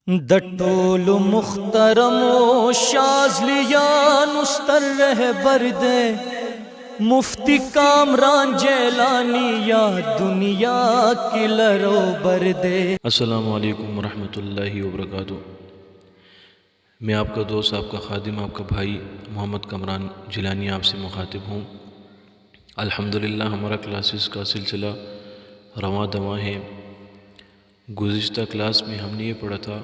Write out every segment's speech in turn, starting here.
د ټولو محترمو شاذلیان استر رهبر دے مفتی کامران جیلانی یا دنیا کی لرو بر دے۔ السلام علیکم ورحمۃ اللہ وبرکاتہ۔ میں آپ کا دوست، آپ کا خادم، آپ کا بھائی محمد کامران جیلانی آپ سے مخاطب ہوں۔ الحمدللہ ہمارا کلاسز کا سلسلہ رواں دواں ہے۔ گزشتہ کلاس میں ہم نے یہ پڑھا تھا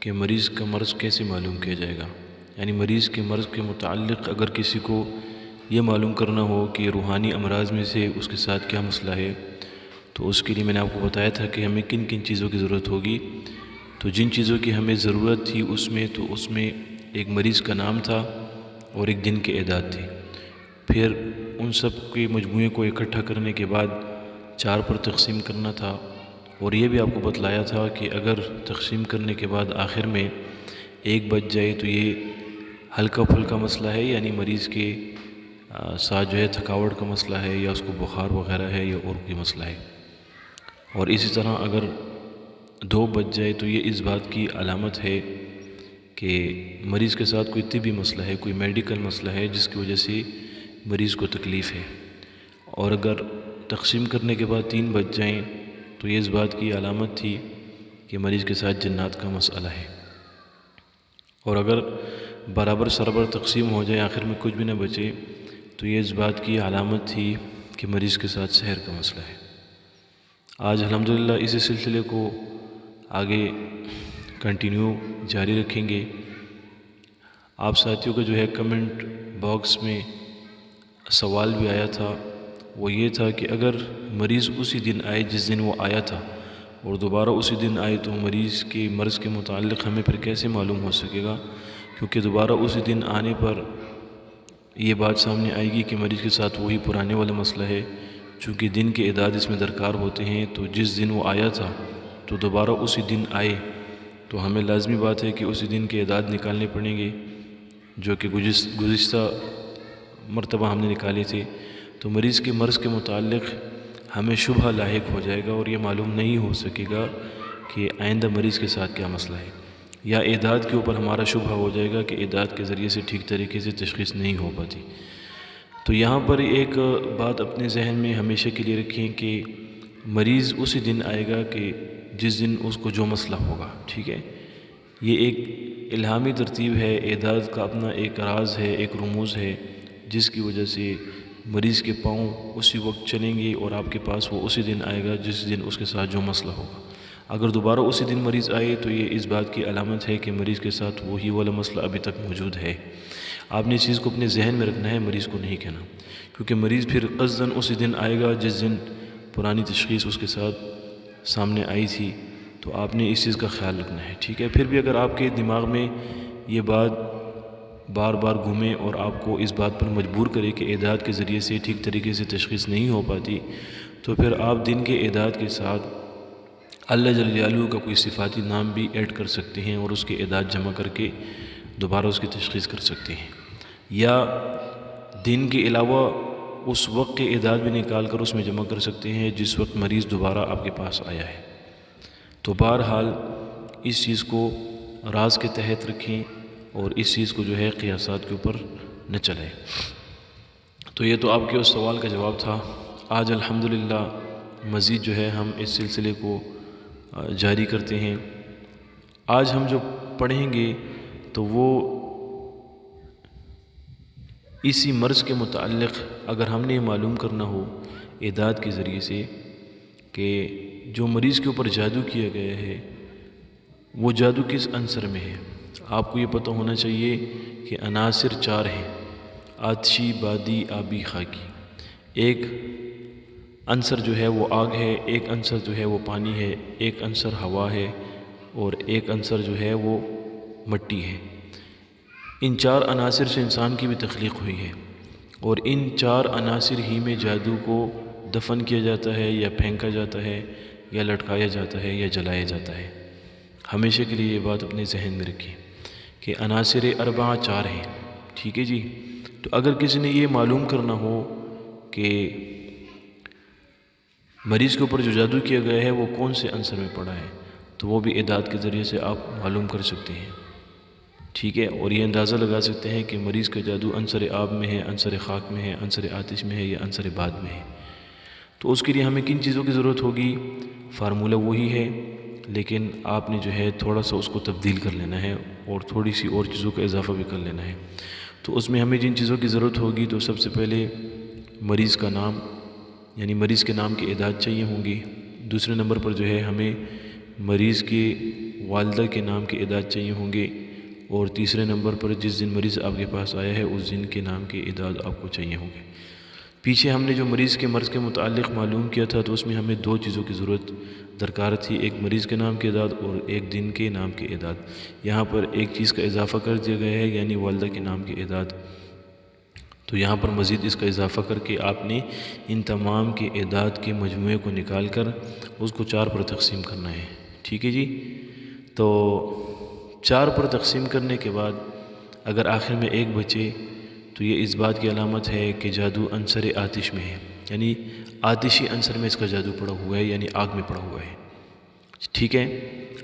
کہ مریض کا مرض کیسے معلوم کیا جائے گا، یعنی مریض کے مرض کے متعلق اگر کسی کو یہ معلوم کرنا ہو کہ روحانی امراض میں سے اس کے ساتھ کیا مسئلہ ہے، تو اس کے لیے میں نے آپ کو بتایا تھا کہ ہمیں کن کن چیزوں کی ضرورت ہوگی۔ تو جن چیزوں کی ہمیں ضرورت تھی اس میں ایک مریض کا نام تھا اور ایک دن کے اعداد تھی۔ پھر ان سب کے مجموعے کو اکٹھا کرنے کے بعد 4 پر تقسیم کرنا تھا، اور یہ بھی آپ کو بتلایا تھا کہ اگر تقسیم کرنے کے بعد آخر میں 1 بچ جائے تو یہ ہلکا پھلکا مسئلہ ہے، یعنی مریض کے ساتھ جو ہے تھکاوٹ کا مسئلہ ہے، یا اس کو بخار وغیرہ ہے، یا اور کوئی مسئلہ ہے۔ اور اسی طرح اگر 2 بچ جائے تو یہ اس بات کی علامت ہے کہ مریض کے ساتھ کوئی طبی مسئلہ ہے، کوئی میڈیکل مسئلہ ہے جس کی وجہ سے مریض کو تکلیف ہے۔ اور اگر تقسیم کرنے کے بعد 3 بچ جائیں تو یہ اس بات کی علامت تھی کہ مریض کے ساتھ جنات کا مسئلہ ہے۔ اور اگر برابر سربر تقسیم ہو جائے، آخر میں کچھ بھی نہ بچے، تو یہ اس بات کی علامت تھی کہ مریض کے ساتھ سحر کا مسئلہ ہے۔ آج الحمدللہ اسی سلسلے کو آگے کنٹینیو جاری رکھیں گے۔ آپ ساتھیوں کا جو ہے کمنٹ باکس میں سوال بھی آیا تھا، وہ یہ تھا کہ اگر مریض اسی دن آئے جس دن وہ آیا تھا، اور دوبارہ اسی دن آئے، تو مریض کے مرض کے متعلق ہمیں پھر کیسے معلوم ہو سکے گا؟ کیونکہ دوبارہ اسی دن آنے پر یہ بات سامنے آئے گی کہ مریض کے ساتھ وہی پرانے والا مسئلہ ہے۔ چونکہ دن کے اعداد اس میں درکار ہوتے ہیں، تو جس دن وہ آیا تھا تو دوبارہ اسی دن آئے، تو ہمیں لازمی بات ہے کہ اسی دن کے اعداد نکالنے پڑیں گے، جو کہ گزشتہ مرتبہ ہم نے نکالے تھے۔ تو مریض کے مرض کے متعلق ہمیں شبہ لاحق ہو جائے گا، اور یہ معلوم نہیں ہو سکے گا کہ آئندہ مریض کے ساتھ کیا مسئلہ ہے، یا اعداد کے اوپر ہمارا شبہ ہو جائے گا کہ اعداد کے ذریعے سے ٹھیک طریقے سے تشخیص نہیں ہو پاتی۔ تو یہاں پر ایک بات اپنے ذہن میں ہمیشہ کے لیے رکھیں کہ مریض اسی دن آئے گا کہ جس دن اس کو جو مسئلہ ہوگا، ٹھیک ہے؟ یہ ایک الہامی ترتیب ہے، اعداد کا اپنا ایک راز ہے، ایک رموز ہے، جس کی وجہ سے مریض کے پاؤں اسی وقت چلیں گے، اور آپ کے پاس وہ اسی دن آئے گا جس دن اس کے ساتھ جو مسئلہ ہوگا۔ اگر دوبارہ اسی دن مریض آئے تو یہ اس بات کی علامت ہے کہ مریض کے ساتھ وہی والا مسئلہ ابھی تک موجود ہے۔ آپ نے اس چیز کو اپنے ذہن میں رکھنا ہے، مریض کو نہیں کہنا، کیونکہ مریض پھر قصداً اسی دن آئے گا جس دن پرانی تشخیص اس کے ساتھ سامنے آئی تھی۔ تو آپ نے اس چیز کا خیال رکھنا ہے، ٹھیک ہے؟ پھر بھی اگر آپ کے دماغ میں یہ بات بار بار گھومے اور آپ کو اس بات پر مجبور کرے کہ اعداد کے ذریعے سے ٹھیک طریقے سے تشخیص نہیں ہو پاتی، تو پھر آپ دن کے اعداد کے ساتھ اللہ جل جلالہ کا کوئی صفاتی نام بھی ایڈ کر سکتے ہیں، اور اس کے اعداد جمع کر کے دوبارہ اس کی تشخیص کر سکتے ہیں، یا دن کے علاوہ اس وقت کے اعداد بھی نکال کر اس میں جمع کر سکتے ہیں جس وقت مریض دوبارہ آپ کے پاس آیا ہے۔ تو بہرحال اس چیز کو راز کے تحت رکھیں، اور اس چیز کو جو ہے قیاسات کے اوپر نہ چلائیں۔ تو یہ تو آپ کے اس سوال کا جواب تھا۔ آج الحمدللہ مزید جو ہے ہم اس سلسلے کو جاری کرتے ہیں۔ آج ہم جو پڑھیں گے تو وہ اسی مرض کے متعلق اگر ہم نے معلوم کرنا ہو اعداد کے ذریعے سے کہ جو مریض کے اوپر جادو کیا گیا ہے وہ جادو کس عنصر میں ہے۔ آپ کو یہ پتہ ہونا چاہیے کہ عناصر 4 ہیں: آتشی، بادی، آبی، خاکی۔ ایک عنصر جو ہے وہ آگ ہے، ایک عنصر جو ہے وہ پانی ہے، ایک عنصر ہوا ہے، اور ایک عنصر جو ہے وہ مٹی ہے۔ ان 4 عناصر سے انسان کی بھی تخلیق ہوئی ہے، اور ان 4 عناصر ہی میں جادو کو دفن کیا جاتا ہے، یا پھینکا جاتا ہے، یا لٹکایا جاتا ہے، یا جلایا جاتا ہے۔ ہمیشہ کے لیے یہ بات اپنے ذہن میں رکھیں کہ عناصر 4 ہیں، ٹھیک ہے جی؟ تو اگر کسی نے یہ معلوم کرنا ہو کہ مریض کے اوپر جو جادو کیا گیا ہے وہ کون سے عنصر میں پڑا ہے، تو وہ بھی اعداد کے ذریعے سے آپ معلوم کر سکتے ہیں، ٹھیک ہے۔ اور یہ اندازہ لگا سکتے ہیں کہ مریض کا جادو عنصر آب میں ہے، عنصر خاک میں ہے، عنصر آتش میں ہے یا عنصر باد میں ہے۔ تو اس کے لیے ہمیں کن چیزوں کی ضرورت ہوگی؟ فارمولہ وہی ہے، لیکن آپ نے جو ہے تھوڑا سا اس کو تبدیل کر لینا ہے اور تھوڑی سی اور چیزوں کا اضافہ بھی کر لینا ہے۔ تو اس میں ہمیں جن چیزوں کی ضرورت ہوگی تو سب سے پہلے مریض کا نام، یعنی مریض کے نام کے اعداد چاہیے ہوں گی۔ دوسرے نمبر پر جو ہے ہمیں مریض کے والدہ کے نام کے اعداد چاہیے ہوں گے، اور تیسرے نمبر پر جس دن مریض آپ کے پاس آیا ہے اس دن کے نام کے اعداد آپ کو چاہیے ہوں گے۔ پیچھے ہم نے جو مریض کے مرض کے متعلق معلوم کیا تھا تو اس میں ہمیں دو چیزوں کی ضرورت درکار تھی، ایک مریض کے نام کے اعداد اور ایک دن کے نام کے اعداد۔ یہاں پر ایک چیز کا اضافہ کر دیا گیا ہے، یعنی والدہ کے نام کے اعداد۔ تو یہاں پر مزید اس کا اضافہ کر کے آپ نے ان تمام کے اعداد کے مجموعے کو نکال کر اس کو 4 پر تقسیم کرنا ہے، ٹھیک ہے جی۔ تو 4 پر تقسیم کرنے کے بعد اگر آخر میں 1 بچے تو یہ اس بات کی علامت ہے کہ جادو عنصر آتش میں ہے، یعنی آتشی عنصر میں اس کا جادو پڑا ہوا ہے، یعنی آگ میں پڑا ہوا ہے، ٹھیک ہے۔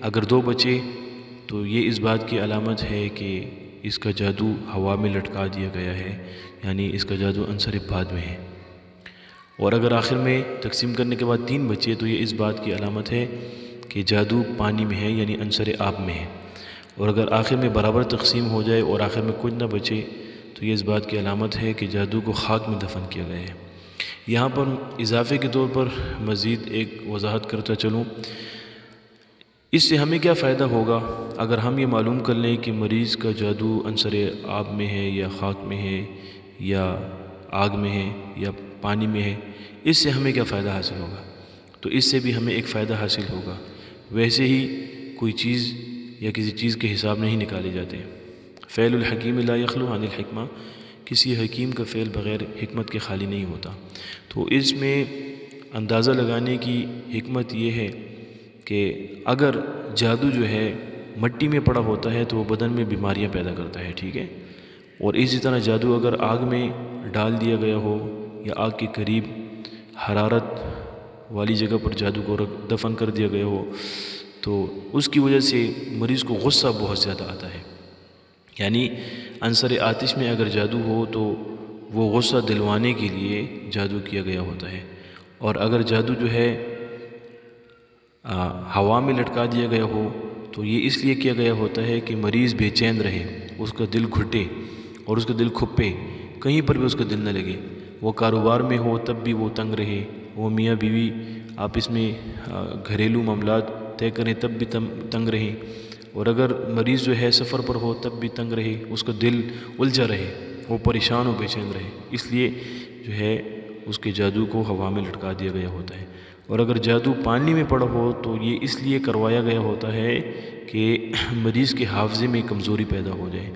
اگر 2 بچے تو یہ اس بات کی علامت ہے کہ اس کا جادو ہوا میں لٹکا دیا گیا ہے، یعنی اس کا جادو عنصر باد میں ہے۔ اور اگر آخر میں تقسیم کرنے کے بعد 3 بچے تو یہ اس بات کی علامت ہے کہ جادو پانی میں ہے، یعنی عنصر آب میں ہے۔ اور اگر آخر میں برابر تقسیم ہو جائے اور آخر میں کچھ نہ بچے تو یہ اس بات کی علامت ہے کہ جادو کو خاک میں دفن کیا گیا ہے۔ یہاں پر اضافے کے طور پر مزید ایک وضاحت کرتا چلوں، اس سے ہمیں کیا فائدہ ہوگا اگر ہم یہ معلوم کر لیں کہ مریض کا جادو عنصر آب میں ہے یا خاک میں ہے یا آگ میں ہے یا پانی میں ہے، اس سے ہمیں کیا فائدہ حاصل ہوگا؟ تو اس سے بھی ہمیں ایک فائدہ حاصل ہوگا۔ ویسے ہی کوئی چیز یا کسی چیز کے حساب نہیں نکالے جاتے، فعل الحکیم لا یخلو عن الحکمہ، کسی حکیم کا فعل بغیر حکمت کے خالی نہیں ہوتا۔ تو اس میں اندازہ لگانے کی حکمت یہ ہے کہ اگر جادو جو ہے مٹی میں پڑا ہوتا ہے تو وہ بدن میں بیماریاں پیدا کرتا ہے، ٹھیک ہے۔ اور اسی طرح جادو اگر آگ میں ڈال دیا گیا ہو یا آگ کے قریب حرارت والی جگہ پر جادو کو دفن کر دیا گیا ہو تو اس کی وجہ سے مریض کو غصہ بہت زیادہ آتا ہے، یعنی عنصر آتش میں اگر جادو ہو تو وہ غصہ دلوانے کے لیے جادو کیا گیا ہوتا ہے، اور اگر جادو جو ہے ہوا میں لٹکا دیا گیا ہو تو یہ اس لیے کیا گیا ہوتا ہے کہ مریض بے چین رہے، اس کا دل گھٹے اور اس کا دل کھپے، کہیں پر بھی اس کا دل نہ لگے۔ وہ کاروبار میں ہو تب بھی وہ تنگ رہے، وہ میاں بیوی آپس میں گھریلو معاملات طے کریں تب بھی تنگ رہیں، اور اگر مریض جو ہے سفر پر ہو تب بھی تنگ رہے، اس کا دل الجھا رہے، وہ پریشان و بے چین رہے، اس لیے جو ہے اس کے جادو کو ہوا میں لٹکا دیا گیا ہوتا ہے۔ اور اگر جادو پانی میں پڑا ہو تو یہ اس لیے کروایا گیا ہوتا ہے کہ مریض کے حافظے میں کمزوری پیدا ہو جائے،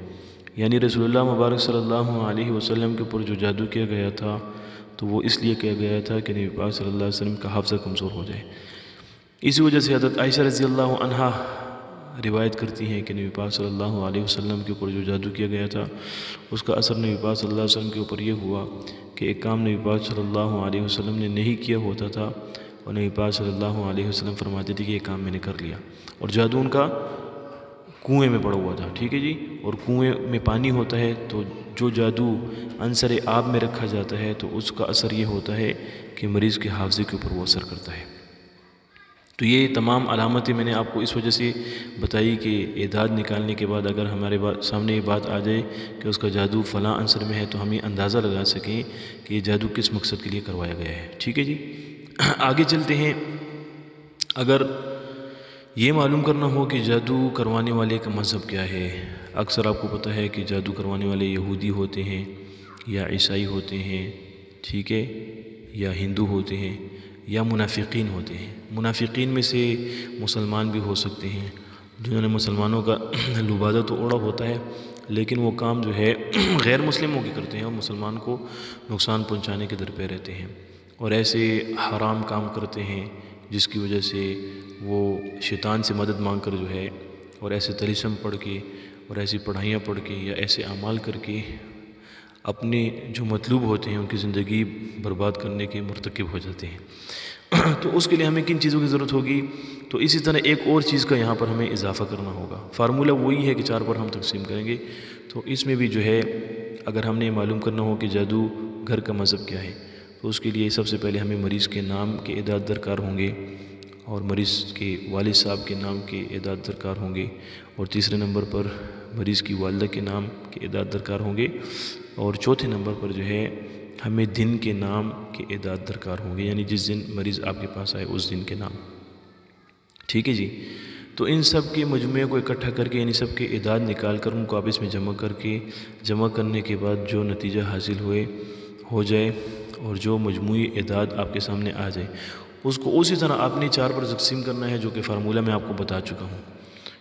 یعنی رسول اللہ مبارک صلی اللہ علیہ وسلم کے اوپر جو جادو کیا گیا تھا تو وہ اس لیے کیا گیا تھا کہ نبی پاک صلی اللہ علیہ وسلم کا حافظہ کمزور ہو جائے۔ اسی وجہ سے حضرت عائشہ رضی اللہ عنہا روایت کرتی ہیں کہ نبی پاک صلی اللہ علیہ وسلم کے اوپر جو جادو کیا گیا تھا اس کا اثر نبی پاک صلی اللہ علیہ وسلم کے اوپر یہ ہوا کہ ایک کام نبی پاک صلی اللہ علیہ وسلم نے نہیں کیا ہوتا تھا اور نبی پاک صلی اللہ علیہ وسلم فرماتے تھے کہ یہ کام میں نے کر لیا، اور جادو ان کا کنویں میں پڑا ہوا تھا، ٹھیک ہے جی۔ اور کنویں میں پانی ہوتا ہے تو جو جادو عنصر آب میں رکھا جاتا ہے تو اس کا اثر یہ ہوتا ہے کہ مریض کے حافظے کے اوپر وہ اثر کرتا ہے۔ تو یہ تمام علامتیں میں نے آپ کو اس وجہ سے بتائی کہ اعداد نکالنے کے بعد اگر ہمارے سامنے یہ بات آ جائے کہ اس کا جادو فلاں عنصر میں ہے تو ہم یہ اندازہ لگا سکیں کہ یہ جادو کس مقصد کے لیے کروایا گیا ہے، ٹھیک ہے جی۔ آگے چلتے ہیں۔ اگر یہ معلوم کرنا ہو کہ جادو کروانے والے کا مذہب کیا ہے، اکثر آپ کو پتہ ہے کہ جادو کروانے والے یہودی ہوتے ہیں یا عیسائی ہوتے ہیں، ٹھیک ہے، یا ہندو ہوتے ہیں یا منافقین ہوتے ہیں۔ منافقین میں سے مسلمان بھی ہو سکتے ہیں جنہوں نے مسلمانوں کا لبادہ تو اوڑا ہوتا ہے لیکن وہ کام جو ہے غیر مسلموں کی کرتے ہیں اور مسلمان کو نقصان پہنچانے کے در پہ رہتے ہیں، اور ایسے حرام کام کرتے ہیں جس کی وجہ سے وہ شیطان سے مدد مانگ کر جو ہے اور ایسے طلسم پڑھ کے اور ایسی پڑھائیاں پڑھ کے یا ایسے اعمال کر کے اپنے جو مطلوب ہوتے ہیں ان کی زندگی برباد کرنے کے مرتکب ہو جاتے ہیں۔ تو اس کے لیے ہمیں کن چیزوں کی ضرورت ہوگی؟ تو اسی طرح ایک اور چیز کا یہاں پر ہمیں اضافہ کرنا ہوگا۔ فارمولہ وہی ہے کہ 4 پر ہم تقسیم کریں گے، تو اس میں بھی جو ہے اگر ہم نے معلوم کرنا ہو کہ جادوگر کا مذہب کیا ہے، تو اس کے لیے سب سے پہلے ہمیں مریض کے نام کے اعداد درکار ہوں گے، اور مریض کے والد صاحب کے نام کے اعداد درکار ہوں گے، اور تیسرے نمبر پر مریض کی والدہ کے نام کے اعداد درکار ہوں گے، اور چوتھے نمبر پر جو ہے ہمیں دن کے نام کے اعداد درکار ہوں گے، یعنی جس دن مریض آپ کے پاس آئے اس دن کے نام۔ ٹھیک ہے جی، تو ان سب کے مجموعے کو اکٹھا کر کے، یعنی سب کے اعداد نکال کر ان کو آپس میں جمع کر کے، جمع کرنے کے بعد جو نتیجہ حاصل ہو جائے اور جو مجموعی اعداد آپ کے سامنے آ جائے، اس کو اسی طرح آپ نے 4 پر تقسیم کرنا ہے، جو کہ فارمولہ میں آپ کو بتا چکا ہوں۔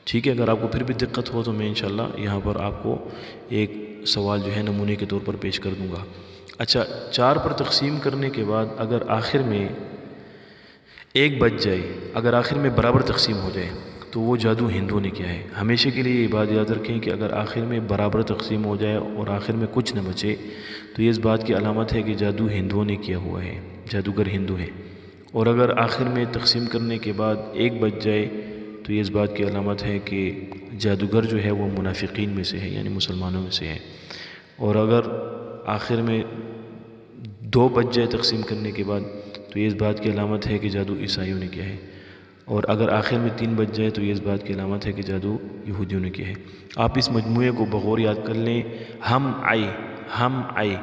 ٹھیک ہے، اگر آپ کو پھر بھی دقت ہو تو میں انشاءاللہ یہاں پر آپ کو ایک سوال جو ہے نمونے کے طور پر پیش کر دوں گا۔ اچھا، 4 پر تقسیم کرنے کے بعد اگر آخر میں 1 بچ جائے، اگر آخر میں برابر تقسیم ہو جائے، تو وہ جادو ہندوؤں نے کیا ہے۔ ہمیشہ کے لیے یہ بات یاد رکھیں کہ اگر آخر میں برابر تقسیم ہو جائے اور آخر میں کچھ نہ بچے، تو یہ اس بات کی علامت ہے کہ جادو ہندوؤں نے کیا ہوا ہے، جادوگر ہندو ہیں۔ اور اگر آخر میں تقسیم کرنے کے بعد 1 بچ جائے، تو یہ اس بات کی علامت ہے کہ جادوگر جو ہے وہ منافقین میں سے ہے، یعنی مسلمانوں میں سے ہے۔ اور اگر آخر میں 2 بچ جائے تقسیم کرنے کے بعد، تو یہ اس بات کی علامت ہے کہ جادو عیسائیوں نے کیا ہے۔ اور اگر آخر میں 3 بچ جائے، تو یہ اس بات کی علامت ہے کہ جادو یہودیوں نے کیا ہے۔ آپ اس مجموعے کو بغور یاد کر لیں، ہم آئے،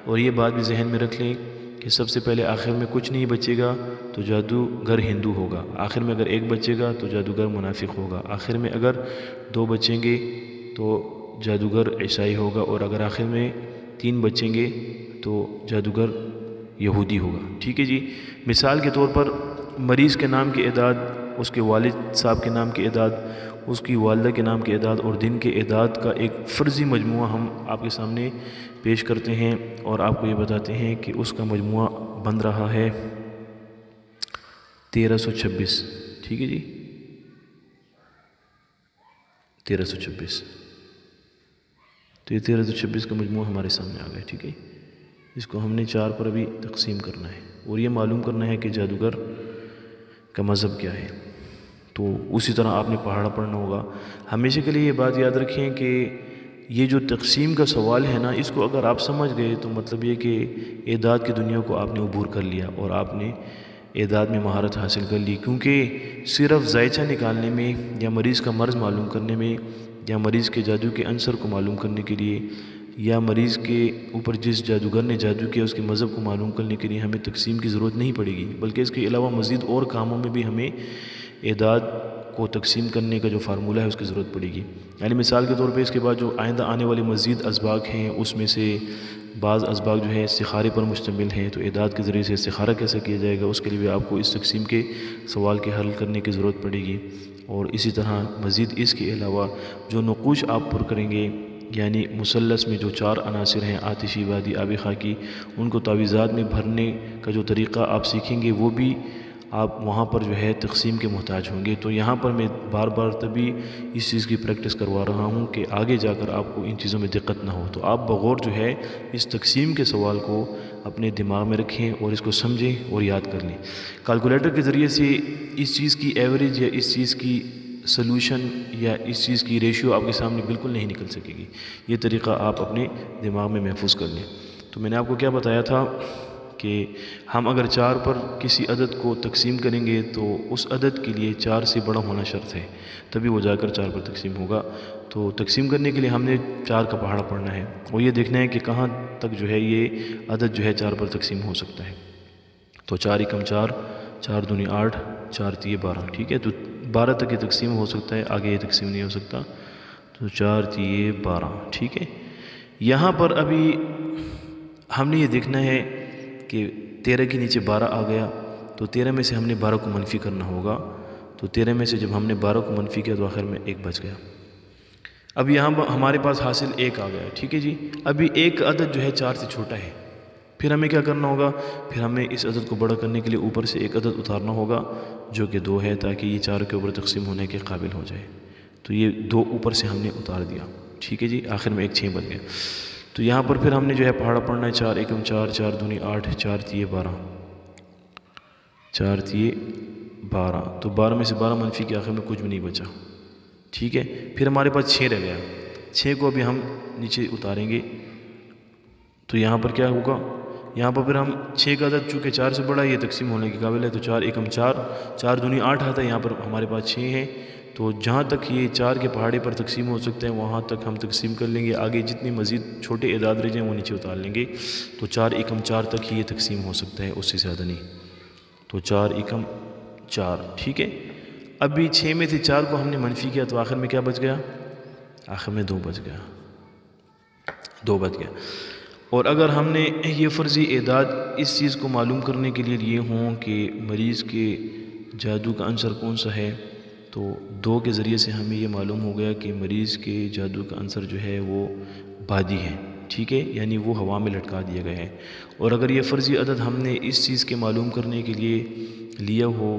اور یہ بات بھی ذہن میں رکھ لیں کہ سب سے پہلے آخر میں کچھ نہیں بچے گا تو جادوگر ہندو ہوگا، آخر میں اگر 1 بچے گا تو جادوگر منافق ہوگا، آخر میں اگر 2 بچیں گے تو جادوگر عیسائی ہوگا، اور اگر آخر میں 3 بچیں گے تو جادوگر یہودی ہوگا۔ ٹھیک ہے جی، مثال کے طور پر مریض کے نام کے اعداد، اس کے والد صاحب کے نام کے اعداد، اس کی والدہ کے نام کے اعداد اور دن کے اعداد کا ایک فرضی مجموعہ ہم آپ کے سامنے پیش کرتے ہیں، اور آپ کو یہ بتاتے ہیں کہ اس کا مجموعہ بن رہا ہے 1326۔ ٹھیک ہے جی، 1326، تو یہ 1326 کا مجموعہ ہمارے سامنے آ گیا۔ ٹھیک ہے، اس کو ہم نے 4 پر ابھی تقسیم کرنا ہے، اور یہ معلوم کرنا ہے کہ جادوگر کا مذہب کیا ہے۔ تو اسی طرح آپ نے پہاڑا پڑھنا ہوگا۔ ہمیشہ کے لیے یہ بات یاد رکھیں کہ یہ جو تقسیم کا سوال ہے نا، اس کو اگر آپ سمجھ گئے تو مطلب یہ کہ اعداد کی دنیا کو آپ نے عبور کر لیا، اور آپ نے اعداد میں مہارت حاصل کر لی، کیونکہ صرف ذائچہ نکالنے میں، یا مریض کا مرض معلوم کرنے میں، یا مریض کے جادو کے عنصر کو معلوم کرنے کے لیے، یا مریض کے اوپر جس جادوگر نے جادو کیا اس کے مذہب کو معلوم کرنے کے لیے ہمیں تقسیم کی ضرورت نہیں پڑے گی، بلکہ اس کے علاوہ مزید اور کاموں میں بھی ہمیں اعداد کو تقسیم کرنے کا جو فارمولہ ہے اس کی ضرورت پڑے گی۔ یعنی مثال کے طور پہ اس کے بعد جو آئندہ آنے والے مزید اسباق ہیں، اس میں سے بعض اسباق جو ہے استخارے پر مشتمل ہیں، تو اعداد کے ذریعے سے استخارہ کیسے کیا جائے گا، اس کے لیے بھی آپ کو اس تقسیم کے سوال کے حل کرنے کی ضرورت پڑے گی۔ اور اسی طرح مزید اس کے علاوہ جو نقوش آپ پر کریں گے، یعنی مثلث میں جو 4 عناصر ہیں، آتشی، وادی، آبی، خاکی، ان کو تعویذات میں بھرنے کا جو طریقہ آپ سیکھیں گے، وہ بھی آپ وہاں پر جو ہے تقسیم کے محتاج ہوں گے۔ تو یہاں پر میں بار بار تبھی اس چیز کی پریکٹس کروا رہا ہوں کہ آگے جا کر آپ کو ان چیزوں میں دقت نہ ہو۔ تو آپ بغور جو ہے اس تقسیم کے سوال کو اپنے دماغ میں رکھیں اور اس کو سمجھیں اور یاد کر لیں۔ کیلکولیٹر کے ذریعے سے اس چیز کی ایوریج یا اس چیز کی سلوشن یا اس چیز کی ریشیو آپ کے سامنے بالکل نہیں نکل سکے گی۔ یہ طریقہ آپ اپنے دماغ میں محفوظ کر لیں۔ تو میں نے آپ کو کیا بتایا تھا کہ ہم اگر 4 پر کسی عدد کو تقسیم کریں گے تو اس عدد کے لیے 4 سے بڑا ہونا شرط ہے، تبھی وہ جا کر 4 پر تقسیم ہوگا۔ تو تقسیم کرنے کے لیے ہم نے 4 کا پہاڑا پڑھنا ہے، اور یہ دیکھنا ہے کہ کہاں تک جو ہے یہ عدد جو ہے 4 پر تقسیم ہو سکتا ہے۔ تو 4 × 4، 4 × 2 = 8، 4 × 3 = 12۔ ٹھیک ہے، تو 12 تک یہ تقسیم ہو سکتا ہے، آگے یہ تقسیم نہیں ہو سکتا۔ تو 4 × 3 = 12۔ ٹھیک ہے، یہاں پر ابھی ہم نے یہ دیکھنا ہے کہ 13 کے نیچے 12 آ گیا، تو 13 میں سے ہم نے 12 کو منفی کرنا ہوگا۔ تو 13 میں سے جب ہم نے 12 کو منفی کیا تو آخر میں 1 بچ گیا۔ اب یہاں ہمارے پاس حاصل 1 آ گیا۔ ٹھیک ہے جی، ابھی ایک عدد جو ہے 4 سے چھوٹا ہے، پھر ہمیں کیا کرنا ہوگا؟ پھر ہمیں اس عدد کو بڑا کرنے کے لیے اوپر سے ایک عدد اتارنا ہوگا جو کہ 2 ہے، تاکہ یہ 4 کے اوپر تقسیم ہونے کے قابل ہو جائے۔ تو یہ 2 اوپر سے ہم نے اتار دیا۔ ٹھیک ہے جی، آخر میں ایک 6 بن گیا۔ تو یہاں پر پھر ہم نے جو ہے پہاڑا پڑھنا ہے 4 × 4، 4 × 2 = 8، 4 × 3 = 12۔ 4 تھے 12، تو 12 میں سے 12 منفی کے آخر میں کچھ بھی نہیں بچا، ٹھیک ہے۔ پھر ہمارے پاس 6 رہ گیا، 6 کو ابھی ہم نیچے اتاریں گے تو یہاں پر کیا ہوگا، یہاں پر پھر ہم 6 کا عدد چونکہ 4 سے بڑا ہے، یہ تقسیم ہونے کے قابل ہے، تو 4 × 4، 4 دونی 8 آتا ہے، یہاں پر ہمارے پاس 6 ہے، تو جہاں تک یہ 4 کے پہاڑے پر تقسیم ہو سکتے ہیں وہاں تک ہم تقسیم کر لیں گے، آگے جتنے مزید چھوٹے اعداد رہ جائیں وہ نیچے اتار لیں گے، تو 4 × 4 تک ہی یہ تقسیم ہو سکتا ہے، اس سے زیادہ نہیں، تو 4 × 4، ٹھیک ہے۔ ابھی 6 میں سے 4 کو ہم نے منفی کیا تو آخر میں کیا بچ گیا، آخر میں 2 بچ گیا، 2 بچ گیا۔ اور اگر ہم نے یہ فرضی اعداد اس چیز کو معلوم کرنے کے لیے لیے ہوں کہ مریض کے جادو کا عنصر کون سا ہے، تو 2 کے ذریعے سے ہمیں یہ معلوم ہو گیا کہ مریض کے جادو کا عنصر جو ہے وہ بادی ہے، ٹھیک ہے، یعنی وہ ہوا میں لٹکا دیا گیا ہے۔ اور اگر یہ فرضی عدد ہم نے اس چیز کے معلوم کرنے کے لیے لیا ہو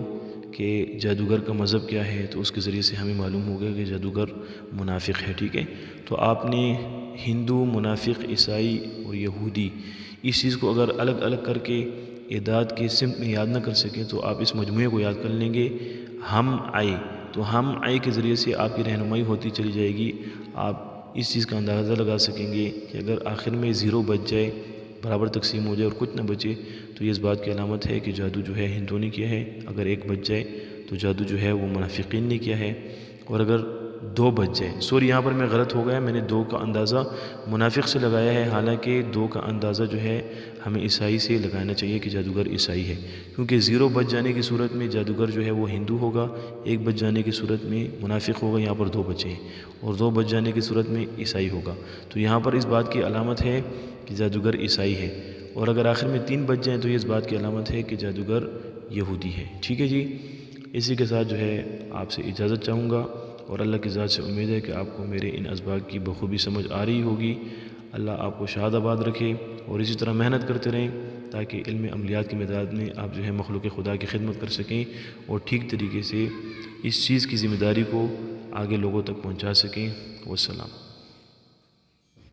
کہ جادوگر کا مذہب کیا ہے، تو اس کے ذریعے سے ہمیں معلوم ہو گیا کہ جادوگر منافق ہے، ٹھیک ہے۔ تو آپ نے ہندو، منافق، عیسائی اور یہودی اس چیز کو اگر الگ الگ کر کے اعداد کے سمت میں یاد نہ کر سکیں تو آپ اس مجموعے کو یاد کر لیں گے، ہم آئے، تو ہم آئے کے ذریعے سے آپ کی رہنمائی ہوتی چلی جائے گی، آپ اس چیز کا اندازہ لگا سکیں گے کہ اگر آخر میں 0 بچ جائے، برابر تقسیم ہو جائے اور کچھ نہ بچے تو یہ اس بات کی علامت ہے کہ جادو جو ہے ہندوؤں نے کیا ہے، اگر 1 بچ جائے تو جادو جو ہے وہ منافقین نے کیا ہے، اور اگر 2 بچ جائے، سوری یہاں پر میں غلط ہو گیا، میں نے 2 کا اندازہ منافق سے لگایا ہے، حالانکہ 2 کا اندازہ جو ہے ہمیں عیسائی سے لگانا چاہیے کہ جادوگر عیسائی ہے، کیونکہ 0 بچ جانے کی صورت میں جادوگر جو ہے وہ ہندو ہوگا، 1 بچ جانے کی صورت میں منافق ہوگا، یہاں پر 2 بچے ہیں، اور 2 بچ جانے کی صورت میں عیسائی ہوگا، تو یہاں پر اس بات کی علامت ہے کہ جادوگر عیسائی ہے، اور اگر آخر میں 3 بچ جائیں تو یہ اس بات کی علامت ہے کہ جادوگر یہودی ہے، ٹھیک ہے جی۔ اسی کے ساتھ جو ہے آپ سے اجازت چاہوں گا، اور اللہ کی ذات سے امید ہے کہ آپ کو میرے ان اسباق کی بخوبی سمجھ آ رہی ہوگی۔ اللہ آپ کو شاد آباد رکھے، اور اسی طرح محنت کرتے رہیں تاکہ علم عملیات کی میدان میں آپ جو ہے مخلوق خدا کی خدمت کر سکیں، اور ٹھیک طریقے سے اس چیز کی ذمہ داری کو آگے لوگوں تک پہنچا سکیں۔ والسلام۔